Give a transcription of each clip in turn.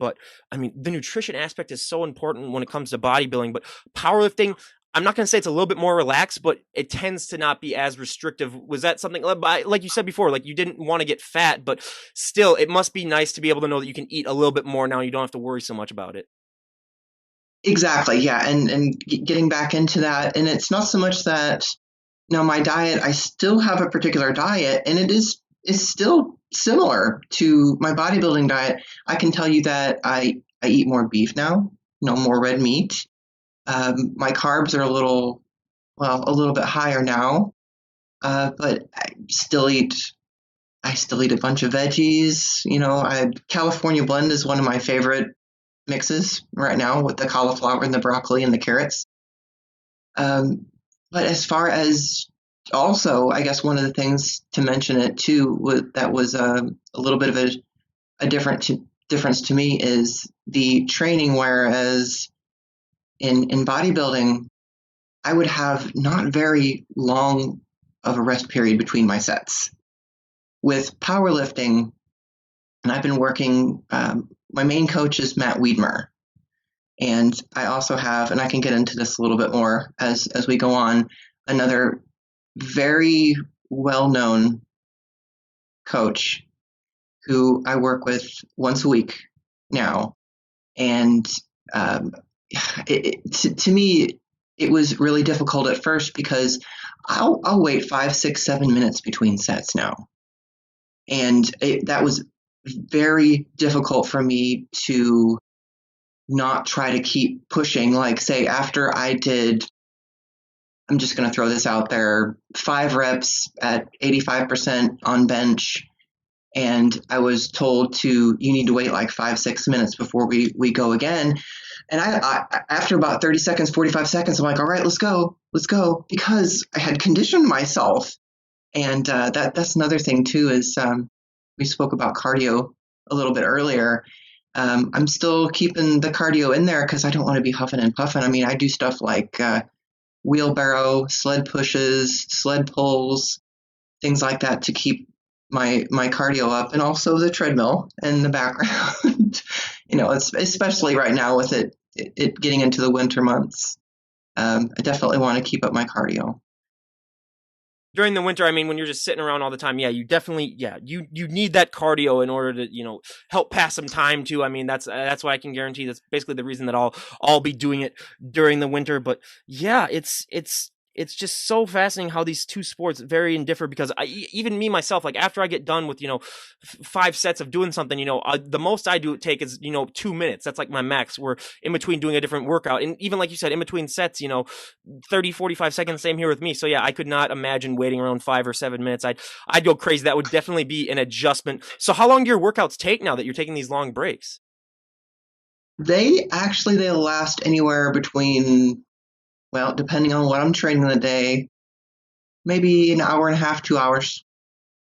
But I mean, the nutrition aspect is so important when it comes to bodybuilding, but powerlifting, I'm not going to say it's a little bit more relaxed, but it tends to not be as restrictive. Was that something like you said before, like you didn't want to get fat, but still it must be nice to be able to know that you can eat a little bit more now. You don't have to worry so much about it. Exactly. Yeah. And getting back into that, and it's not so much that, my diet, I still have a particular diet and is still similar to my bodybuilding diet. I can tell you that I eat more beef now, more red meat. My carbs are a little bit higher now, but I still eat a bunch of veggies. California blend is one of my favorite mixes right now with the cauliflower and the broccoli and the carrots. Um, but as far as also, I guess one of the things to mention it too that was a little bit of a difference to me is the training. Whereas in bodybuilding, I would have not very long of a rest period between my sets. With powerlifting, and I've been working. My main coach is Matt Wiedmer, and I also have, and I can get into this a little bit more as we go on, another very well-known coach who I work with once a week now. And to me, it was really difficult at first because I'll wait 5, 6, 7 minutes between sets now. And that was very difficult for me to not try to keep pushing. Like, say, after I did, I'm just going to throw this out there, 5 reps at 85% on bench, and I was told you need to wait like 5, 6 minutes before we go again. And I after about 30 seconds, 45 seconds, I'm like, all right, let's go, because I had conditioned myself. And that's another thing too, is we spoke about cardio a little bit earlier. I'm still keeping the cardio in there because I don't want to be huffing and puffing. I mean, I do stuff like wheelbarrow, sled pushes, sled pulls, things like that to keep my cardio up, and also the treadmill in the background. It's especially right now with it getting into the winter months. I definitely want to keep up my cardio. During the winter, I mean, when you're just sitting around all the time, you definitely, you need that cardio in order to, help pass some time too. I mean, that's what I can guarantee. That's basically the reason that I'll be doing it during the winter. But yeah, it's just so fascinating how these two sports vary and differ, because even me myself, like after I get done with 5 sets of doing something, the most I do take is 2 minutes. That's like my max. We're in between doing a different workout, and even like you said, in between sets, 30, 45 seconds. Same here with me. So yeah, I could not imagine waiting around 5 or 7 minutes. I'd go crazy. That would definitely be an adjustment. So how long do your workouts take now that you're taking these long breaks? They last anywhere between, well, depending on what I'm training in the day, maybe an hour and a half, 2 hours.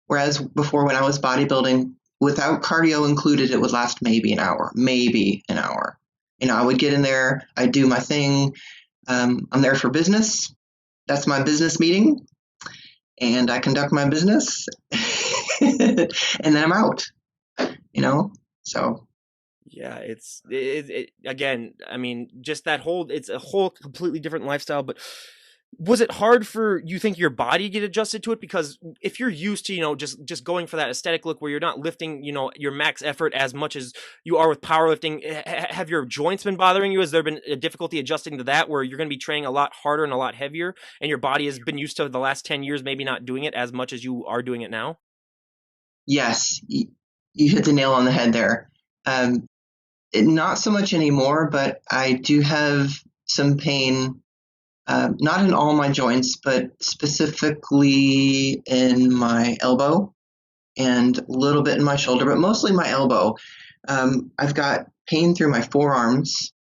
Whereas before, when I was bodybuilding, without cardio included, it would last maybe an hour. I would get in there, I'd do my thing. I'm there for business. That's my business meeting. And I conduct my business. And then I'm out, so. Yeah, it again, I mean, just it's a whole completely different lifestyle. But was it hard for you think your body get adjusted to it? Because if you're used to, just going for that aesthetic look where you're not lifting, your max effort as much as you are with powerlifting, have your joints been bothering you? Has there been a difficulty adjusting to that, where you're going to be training a lot harder and a lot heavier, and your body has been used to the last 10 years maybe not doing it as much as you are doing it now? Yes, you hit the nail on the head there. Not so much anymore, but I do have some pain, not in all my joints, but specifically in my elbow and a little bit in my shoulder, but mostly my elbow. I've got pain through my forearms,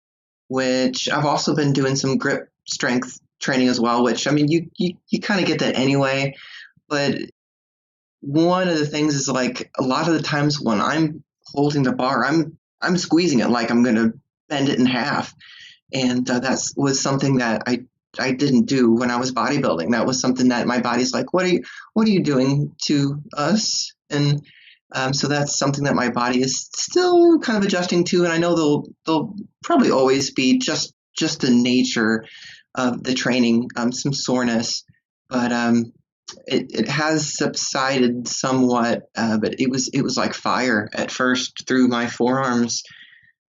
which I've also been doing some grip strength training as well, which, I mean, you kind of get that anyway. But one of the things is, like, a lot of the times when I'm holding the bar, I'm squeezing it like I'm going to bend it in half. And that was something that I didn't do when I was bodybuilding. That was something that my body's like, what are you doing to us? And So that's something that my body is still kind of adjusting to, and I know they'll probably always be just the nature of the training, some soreness, but it has subsided somewhat. But it was like fire at first through my forearms,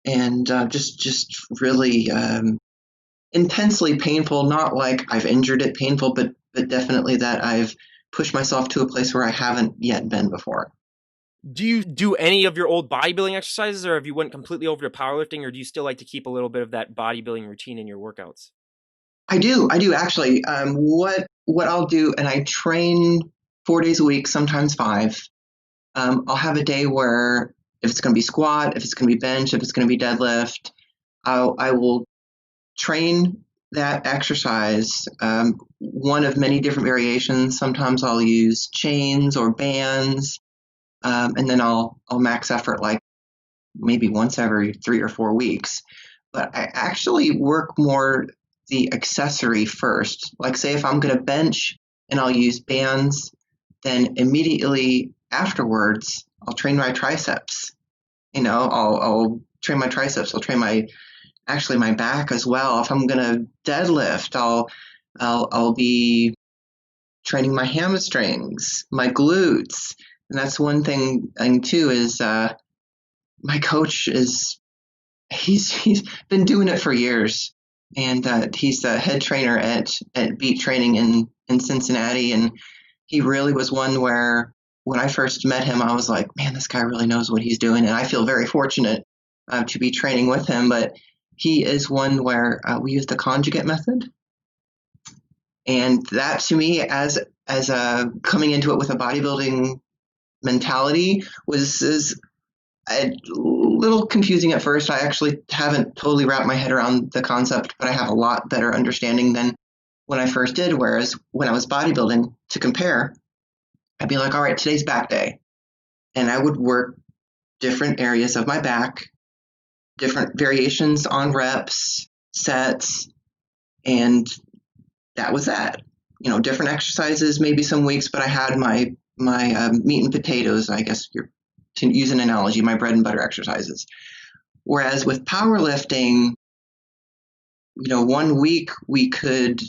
and just really intensely painful. Not like I've injured it painful, but definitely that I've pushed myself to a place where I haven't yet been before. Do you do any of your old bodybuilding exercises, or have you went completely over to powerlifting, or do you still like to keep a little bit of that bodybuilding routine in your workouts? I do actually. What I'll do, and I train 4 days a week, sometimes five. I'll have a day where if it's going to be squat, if it's going to be bench, if it's going to be deadlift, I will train that exercise. One of many different variations. Sometimes I'll use chains or bands, and then I'll max effort like maybe once every 3 or 4 weeks. But I actually work more the accessory first. Like, say, if I'm going to bench and I'll use bands, then immediately afterwards, I'll train my triceps. I'll train my triceps. I'll train my back as well. If I'm going to deadlift, I'll be training my hamstrings, my glutes. And that's one thing too is my coach is he's been doing it for years, and he's the head trainer at Beat Training in Cincinnati, and he really was one where when I first met him, I was like, man, this guy really knows what he's doing, and I feel very fortunate to be training with him. But he is one where we use the conjugate method, and that to me, as coming into it with a bodybuilding mentality, was is a little confusing at first. I actually haven't totally wrapped my head around the concept, but I have a lot better understanding than when I first did. Whereas when I was bodybuilding, to compare, I'd be like, all right, today's back day. And I would work different areas of my back, different variations on reps, sets, and that was that. Different exercises, maybe some weeks, but I had my meat and potatoes, I guess you're to use an analogy, my bread and butter exercises. Whereas with powerlifting, one week we could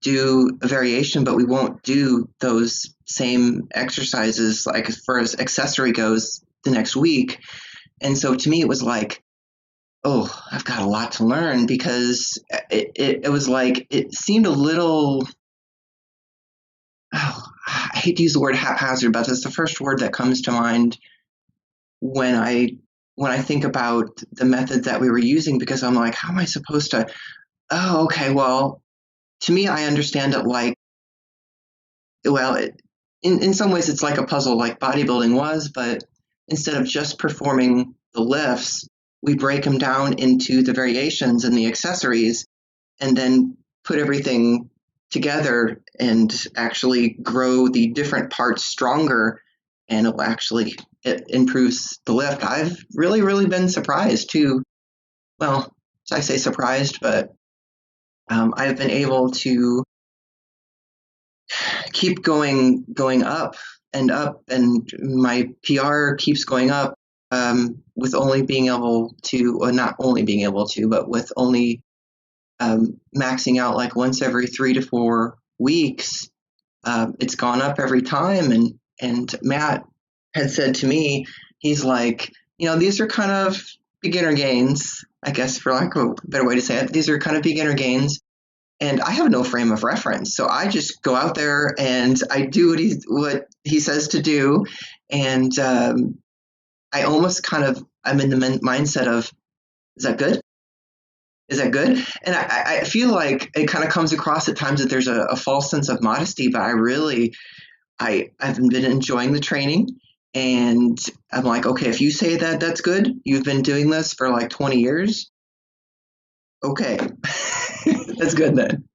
do a variation, but we won't do those same exercises like as far as accessory goes the next week. And so to me, it was like, oh, I've got a lot to learn because it was like, it seemed a little, oh, I hate to use the word haphazard, but that's the first word that comes to mind when I think about the method that we were using, because I'm like, how am I supposed to? Oh, okay. Well, to me, I understand it like, well, in some ways, it's like a puzzle, like bodybuilding was, but instead of just performing the lifts, we break them down into the variations and the accessories, and then put everything together and actually grow the different parts stronger, and it improves the lift. I've really, really been surprised too. Well, I say surprised, but I've been able to keep going up, and my PR keeps going up, with only being able to, or not only being able to, but with only maxing out like once every 3 to 4 weeks. It's gone up every time, and Matt had said to me, he's like, these are kind of beginner gains, I guess, for lack of a better way to say it. These are kind of beginner gains, and I have no frame of reference, so I just go out there and I do what he says to do, and I almost I'm in the mindset of, is that good? Is that good? And I feel like it kind of comes across at times that there's a false sense of modesty, but I've been enjoying the training, and I'm like, okay, if you say that that's good, you've been doing this for like 20 years, okay, that's good then.